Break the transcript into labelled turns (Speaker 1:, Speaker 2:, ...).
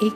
Speaker 1: 1